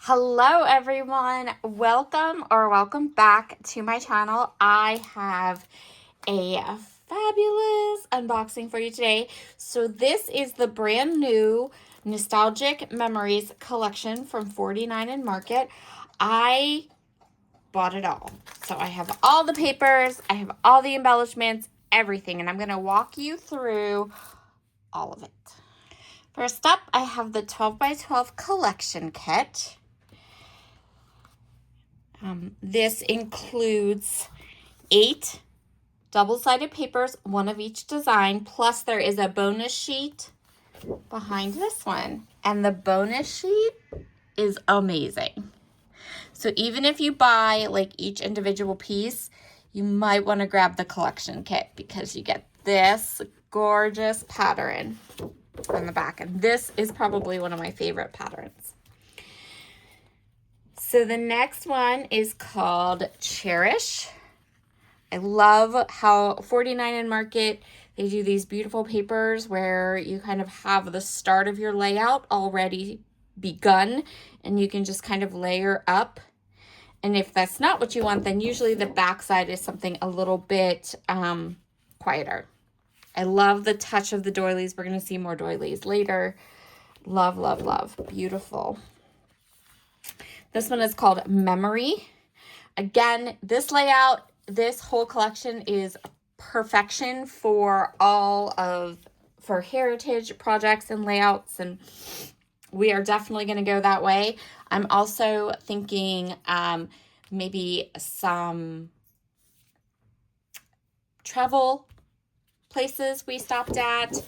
Hello everyone, welcome back to my channel. I have a fabulous unboxing for you today. So this is the brand new Nostalgic Memories collection from 49 and Market. I bought it all. So I have all the papers, I have all the embellishments, everything, and I'm going to walk you through all of it. First up, I have the 12 by 12 collection kit. This includes 8 double-sided papers, one of each design, plus there is a bonus sheet behind this one. And the bonus sheet is amazing. So even if you buy like each individual piece, you might want to grab the collection kit because you get this gorgeous pattern on the back. And this is probably one of my favorite patterns. So the next one is called Cherish. I love how 49 and Market, they do these beautiful papers where you kind of have the start of your layout already begun and you can just kind of layer up. And if that's not what you want, then usually the back side is something a little bit quieter. I love the touch of the doilies. We're going to see more doilies later. Love, love, love. Beautiful. This one is called Memory. Again, this layout, this whole collection is perfection for for heritage projects and layouts, and we are definitely going to go that way. I'm also thinking maybe some travel places we stopped at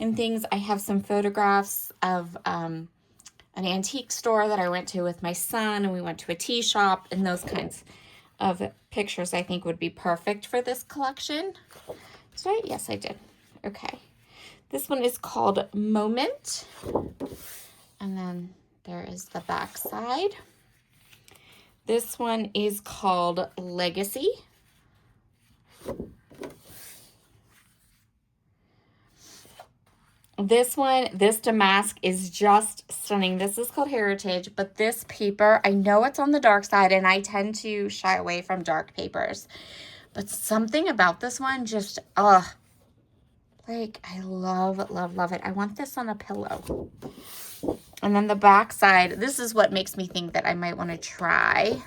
and things. I have some photographs of an antique store that I went to with my son, and we went to a tea shop, and those kinds of pictures I think would be perfect for this collection. Did I? Yes, I did. Okay. This one is called Moment. And then there is the back side. This one is called Legacy. This damask is just stunning. This is called Heritage, but this paper, I know it's on the dark side, and I tend to shy away from dark papers. But something about this one just, like, I love, love, love it. I want this on a pillow. And then the back side, this is what makes me think that I might want to try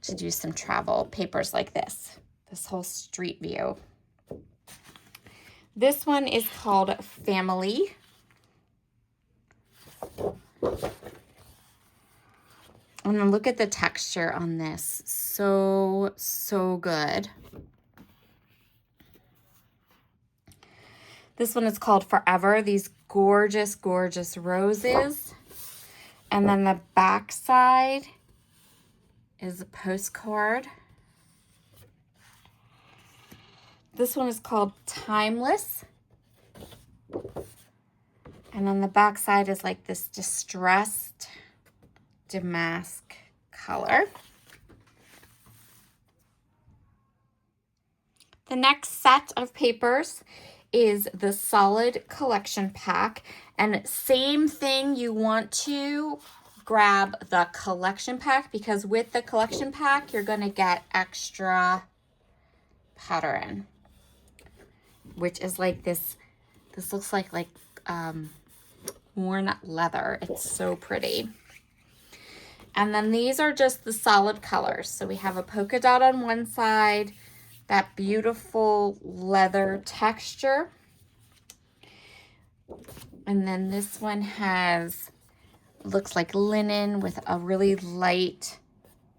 to do some travel papers like this. This whole street view. This one is called Family. And then look at the texture on this. So, so good. This one is called Forever. These gorgeous, gorgeous roses. And then the back side is a postcard. This one is called Timeless. And then the back side is like this distressed damask color. The next set of papers is the Solid Collection Pack. And same thing, you want to grab the collection pack because with the collection pack, you're going to get extra pattern, which is like this looks like worn leather. It's so pretty. And then these are just the solid colors. So we have a polka dot on one side, that beautiful leather texture. And then this one looks like linen with a really light,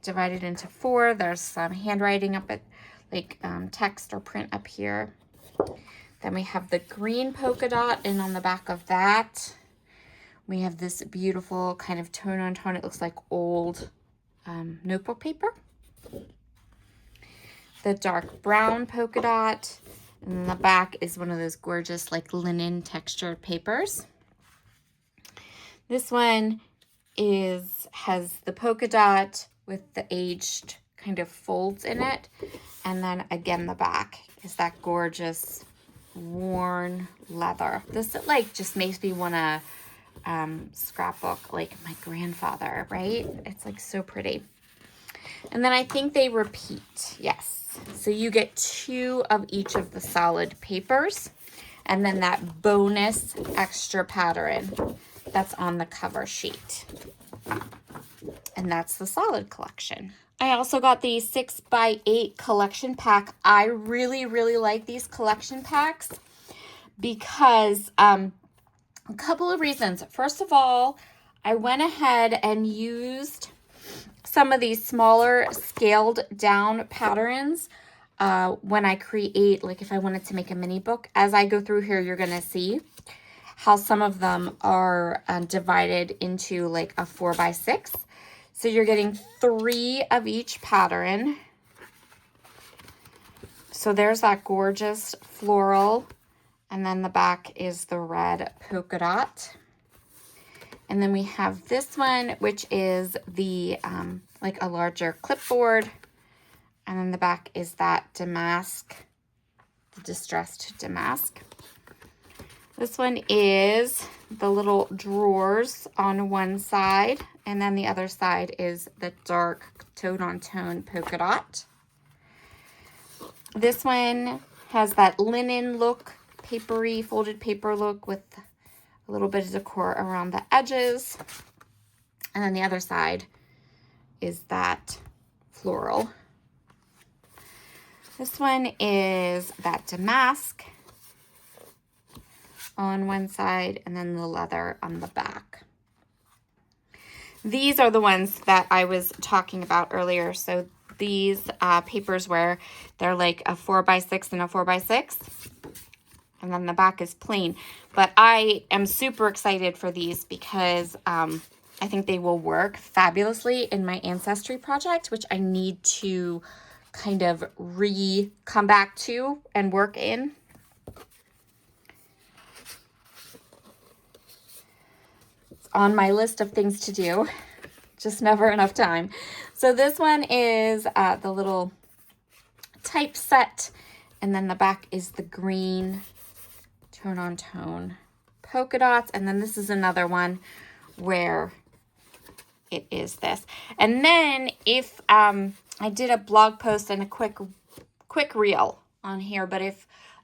divided into 4. There's some handwriting up at text or print up here. Then we have the green polka dot, and on the back of that, we have this beautiful kind of tone on tone. It looks like old notebook paper. The dark brown polka dot, and then the back is one of those gorgeous like linen textured papers. This one has the polka dot with the aged kind of folds in it, and then again the back is that gorgeous worn leather. This like just makes me want to scrapbook like my grandfather, right? It's like so pretty. And then I think they repeat. Yes. So you get 2 of each of the solid papers, and then that bonus extra pattern that's on the cover sheet. And that's the solid collection. I also got the 6x8 collection pack. I really, really like these collection packs because a couple of reasons. First of all, I went ahead and used some of these smaller scaled down patterns when I create, like if I wanted to make a mini book. As I go through here, you're going to see how some of them are divided into like a 4x6. So you're getting 3 of each pattern. So there's that gorgeous floral. And then the back is the red polka dot. And then we have this one, which is the like a larger clipboard. And then the back is that damask, the distressed damask. This one is the little drawers on one side, and then the other side is the dark tone-on-tone polka dot. This one has that linen look, papery, folded paper look with a little bit of decor around the edges. And then the other side is that floral. This one is that damask on one side and then the leather on the back. These are the ones that I was talking about earlier. So these papers where they're like a 4x6 and a 4x6. And then the back is plain. But I am super excited for these because I think they will work fabulously in my ancestry project, which I need to kind of come back to and work in. It's on my list of things to do. Just never enough time. So this one is the little typeset. And then the back is the green tone-on-tone polka dots. And then this is another one where it is this. And then if I did a blog post and a quick reel on here, but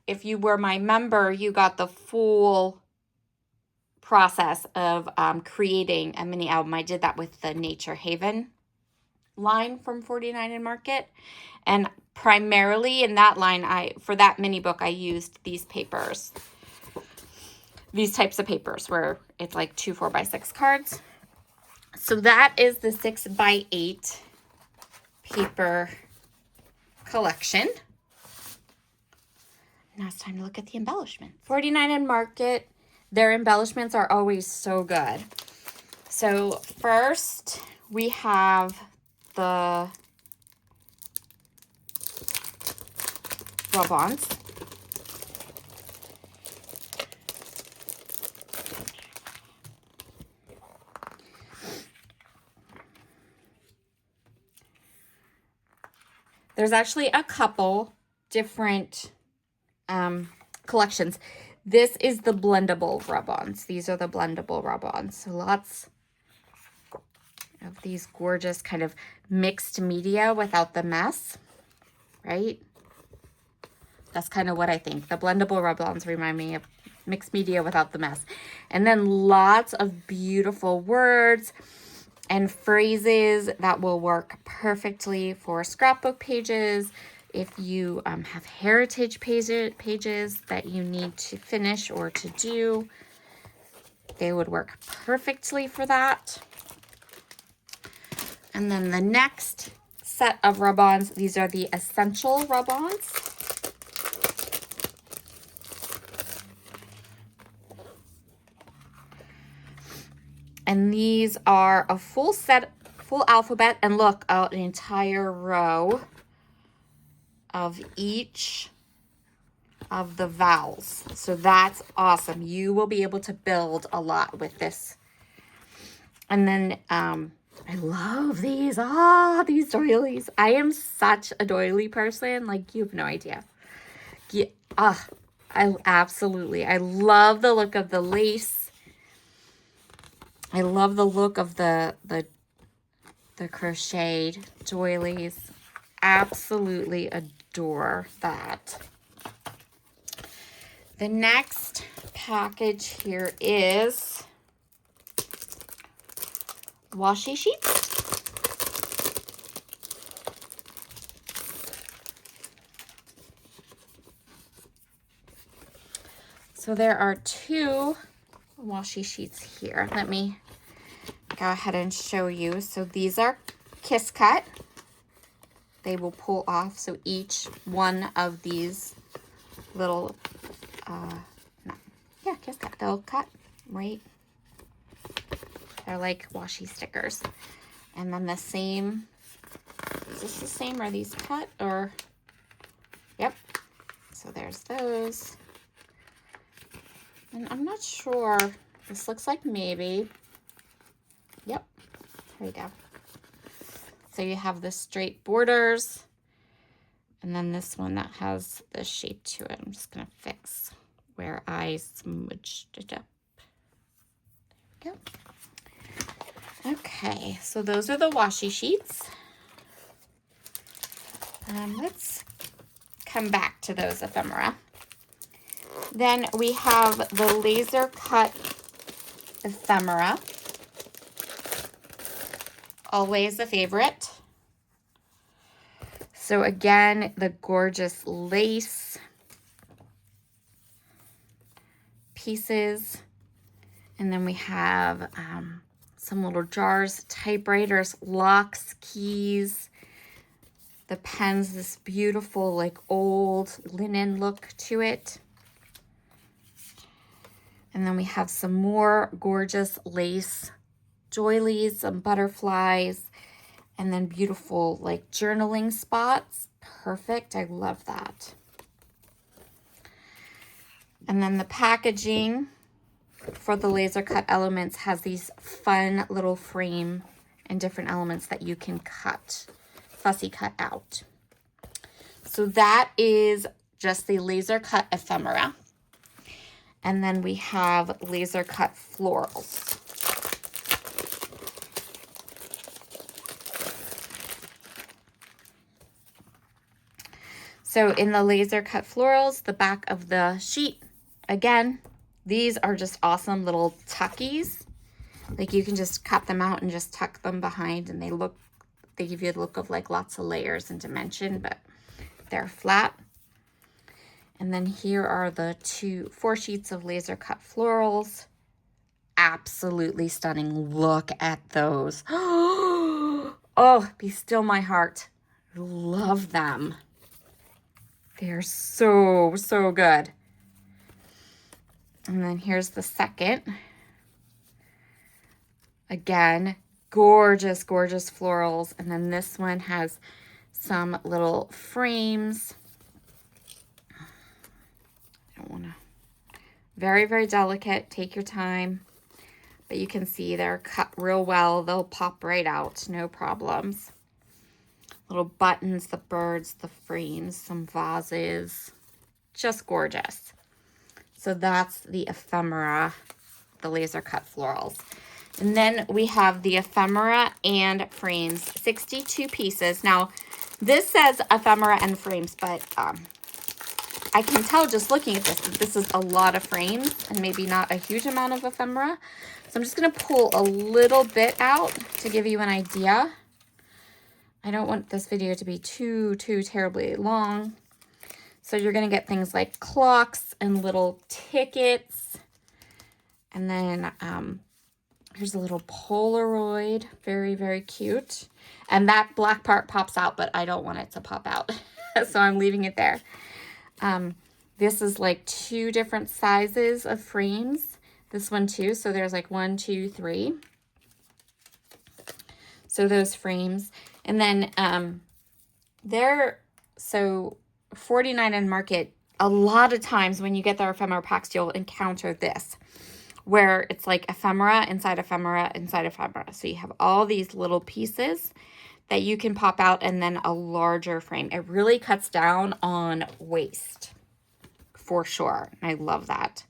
if you were my member, you got the full process of creating a mini album. I did that with the Nature Haven line from 49 and Market. And primarily in that line, for that mini book, I used these papers. These types of papers where it's like 2 4x6 cards. So that is the 6x8 paper collection. Now it's time to look at the embellishments. 49 and Market, their embellishments are always so good. So first we have the rub-ons. There's actually a couple different collections. This is the blendable rub-ons. These are the blendable rub-ons. So lots of these gorgeous kind of mixed media without the mess, right? That's kind of what I think. The blendable rub-ons remind me of mixed media without the mess. And then lots of beautiful words and phrases that will work perfectly for scrapbook pages. If you have heritage pages that you need to finish or to do, they would work perfectly for that. And then the next set of rub-ons, these are the essential rub-ons. And these are a full alphabet, and look, an entire row of each of the vowels. So that's awesome. You will be able to build a lot with this. And then I love these. These doilies. I am such a doily person. Like, you have no idea. I love the look of the lace. I love the look of the crocheted doilies. Absolutely adore that. The next package here is washi sheets. So there are 2 washi sheets here. Let me go ahead and show you. So these are Kiss Cut. They will pull off. So each one of these little, Kiss Cut. They'll cut right. They're like washi stickers. And then the same, is this the same? Are these cut or? Yep. So there's those. And I'm not sure. This looks like maybe. Yep. Here we go. So you have the straight borders. And then this one that has the shape to it. I'm just going to fix where I smudged it up. There we go. Okay. So those are the washi sheets. Let's come back to those ephemera. Then we have the laser cut ephemera. Always a favorite. So again, the gorgeous lace pieces. And then we have some little jars, typewriters, locks, keys. The pens, this beautiful like old linen look to it. And then we have some more gorgeous lace doilies, some butterflies, and then beautiful like journaling spots. Perfect. I love that. And then the packaging for the laser cut elements has these fun little frame and different elements that you can cut, fussy cut out. So that is just the laser cut ephemera. And then we have laser cut florals. So in the laser cut florals, the back of the sheet, again, these are just awesome little tuckies. Like you can just cut them out and just tuck them behind, and they give you the look of like lots of layers and dimension, but they're flat. And then here are the 4 sheets of laser cut florals. Absolutely stunning. Look at those. Oh, be still my heart. Love them. They're so, so good. And then here's the second. Again, gorgeous, gorgeous florals. And then this one has some little frames. I don't want to. Very, very delicate. Take your time. But you can see they're cut real well. They'll pop right out. No problems. Little buttons, the birds, the frames, some vases. Just gorgeous. So that's the ephemera, the laser cut florals. And then we have the ephemera and frames, 62 pieces. Now, this says ephemera and frames, but I can tell just looking at this that this is a lot of frames and maybe not a huge amount of ephemera. So I'm just going to pull a little bit out to give you an idea. I don't want this video to be too terribly long. So you're going to get things like clocks and little tickets. And then here's a little Polaroid. Very, very cute. And that black part pops out, but I don't want it to pop out. So I'm leaving it there. This is like 2 different sizes of frames. This one too. So there's like 1, 2, 3. So those frames. And then so 49 and Market, a lot of times when you get their ephemera packs, you'll encounter this, where it's like ephemera inside ephemera inside ephemera. So you have all these little pieces that you can pop out and then a larger frame. It really cuts down on waste for sure. I love that.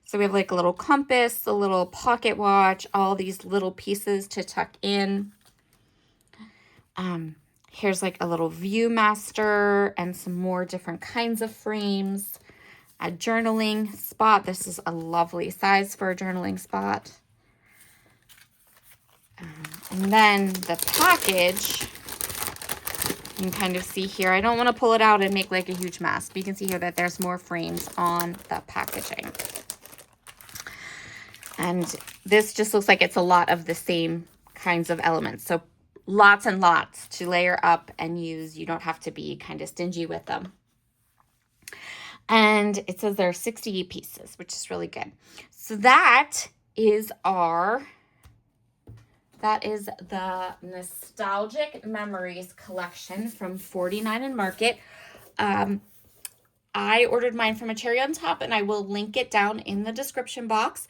So we have like a little compass, a little pocket watch, all these little pieces to tuck in. Here's like a little Viewmaster and some more different kinds of frames. A journaling spot. This is a lovely size for a journaling spot. And then the package, you can kind of see here. I don't want to pull it out and make like a huge mess, but you can see here that there's more frames on the packaging. And this just looks like it's a lot of the same kinds of elements. So lots and lots to layer up and use. You don't have to be kind of stingy with them. And it says there are 60 pieces, which is really good. So that is the Nostalgic Memories collection from 49 and Market. I ordered mine from a Cherry on Top, and I will link it down in the description box.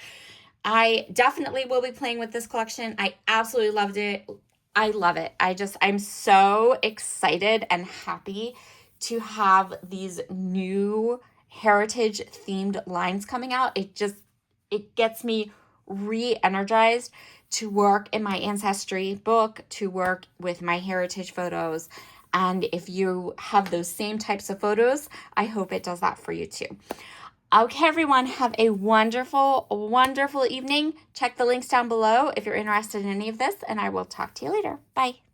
I definitely will be playing with this collection. I absolutely loved it. I love it. I'm so excited and happy to have these new heritage themed lines coming out. It gets me re-energized to work in my ancestry book, to work with my heritage photos. And if you have those same types of photos, I hope it does that for you too. Okay, everyone, have a wonderful, wonderful evening. Check the links down below if you're interested in any of this, and I will talk to you later. Bye.